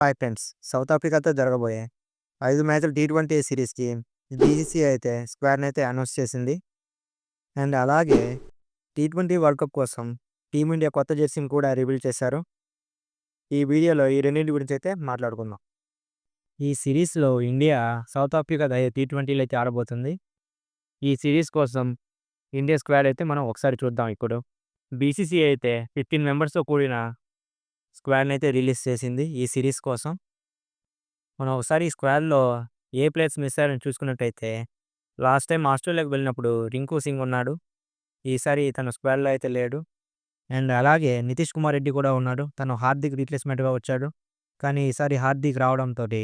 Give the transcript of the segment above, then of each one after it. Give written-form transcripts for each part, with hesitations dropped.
Hi friends. South ఆఫ్రికాతో జరగబోయే 5 మ్యాచ్‌ల T20 సిరీస్‌కి BCCI అయితే స్క్వాడ్‌నైతే అనౌన్స్ చేసింది. అండ్ అలాగే టీ20 వరల్డ్ కప్ కోసం టీమిండియా కొత్త జెర్సీని కూడా రివీల్ చేశారు. ఈ వీడియోలో ఈ రెండింటి గురించి అయితే మాట్లాడుకుందాం. ఈ సిరీస్‌లో ఇండియా సౌత్ ఆఫ్రికా టీ20లో అయితే ఆడబోతుంది. ఈ సిరీస్ కోసం ఇండియా స్క్వాడ్ అయితే మనం ఒకసారి చూద్దాం ఇప్పుడు. బీసీసీఐ అయితే 15 మెంబర్స్‌తో కూడిన స్క్వాడ్‌ని అయితే రిలీజ్ చేసింది ఈ సిరీస్ కోసం. మనం ఒకసారి ఈ స్క్వాడ్‌లో ఏ ప్లేయర్స్ మిస్ అయ్యారని చూసుకున్నట్టయితే, లాస్ట్ టైం ఆస్ట్రేలియాకి వెళ్ళినప్పుడు రింకు సింగ్ ఉన్నాడు. ఈసారి తను స్క్వాడ్‌లో అయితే లేడు. అండ్ అలాగే నితీష్ కుమార్ రెడ్డి కూడా ఉన్నాడు. తను హార్దిక్ రీప్లేస్‌మెంట్‌గా వచ్చాడు. కానీ ఈసారి హార్దిక్ రావడంతోటి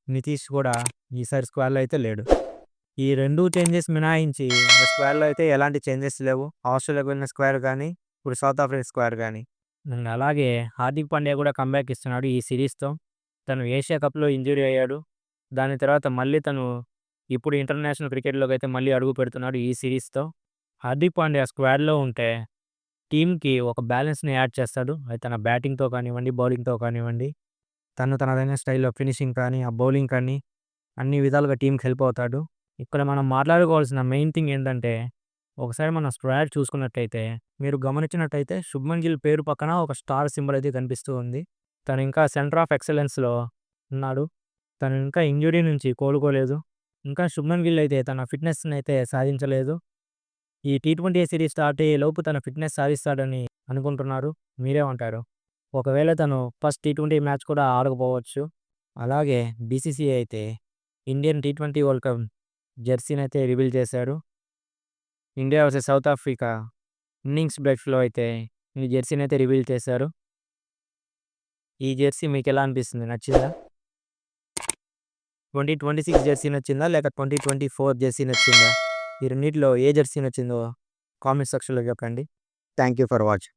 నితీష్ కూడా ఈసారి స్క్వాడ్‌లో అయితే లేడు. ఈ 2 చేంజెస్ మినహాయించి స్క్వాడ్‌లో అయితే ఎలాంటి చేంజెస్ లేవు. ఆస్ట్రేలియాకి వెళ్ళిన స్క్వాడ్ గానీ, ఇప్పుడు సౌత్ ఆఫ్రికా స్క్వాడ్ గానీ. అండ్ అలాగే హార్దిక్ పాండ్యా కూడా కమ్‌బ్యాక్ ఇస్తున్నాడు ఈ సిరీస్‌తో. తను ఏషియా కప్‌లో ఇంజ్యూరీ అయ్యాడు. దాని తర్వాత మళ్ళీ తను ఇప్పుడు ఇంటర్నేషనల్ క్రికెట్‌లోకి అయితే మళ్ళీ అడుగు పెడుతున్నాడు ఈ సిరీస్‌తో. హార్దిక్ పాండ్యా స్క్వాడ్‌లో ఉంటే టీమ్‌కి ఒక బ్యాలెన్స్‌ని యాడ్ చేస్తాడు. అది తన బ్యాటింగ్‌తో కానివ్వండి, బౌలింగ్‌తో కానివ్వండి. తను తనదైన స్టైల్‌లో ఫినిషింగ్ కానీ, ఆ బౌలింగ్ కానీ అన్ని విధాలుగా టీమ్‌కి హెల్ప్ అవుతాడు. ఇక్కడ మనం మాట్లాడుకోవాల్సిన మెయిన్ థింగ్ ఏంటంటే, ఒకసారి మన స్క్వాడ్ చూసుకున్నట్టయితే, మీరు గమనించినట్టయితే శుభ్మన్ గిల్ పేరు పక్కన ఒక స్టార్ సింబల్ అయితే కనిపిస్తూ ఉంది. తను ఇంకా సెంటర్ ఆఫ్ ఎక్సలెన్స్‌లో ఉన్నాడు. తను ఇంకా ఇంజ్యూరీ నుంచి కోలుకోలేదు. ఇంకా శుభ్మన్ గిల్ అయితే తన ఫిట్‌నెస్‌ని అయితే సాధించలేదు. ఈ టీ20 సిరీస్ స్టార్ట్ అయ్యేలోపు తన ఫిట్‌నెస్ సాధిస్తాడని అనుకుంటున్నారు. మీరేమంటారు? ఒకవేళ తను ఫస్ట్ టీ20 మ్యాచ్ కూడా ఆడకపోవచ్చు. అలాగే బీసీసీఐ అయితే ఇండియన్ టీ20 వరల్డ్ కప్ జెర్సీని అయితే రివీల్ చేశారు. India versus South Africa innings బ్రేక్స్‌లో అయితే ఈ జెర్సీని అయితే రివీల్ చేశారు. ఈ జెర్సీ మీకెలా అనిపిస్తుంది? నచ్చిందా? 2026 జెర్సీ నచ్చిందా? లేక 2024 జెర్సీ నచ్చిందా? ఈ రెండిట్లో ఏ జెర్సీ నచ్చిందో కామెంట్ సెక్షన్‌లో చెప్పండి. Thank you for watching.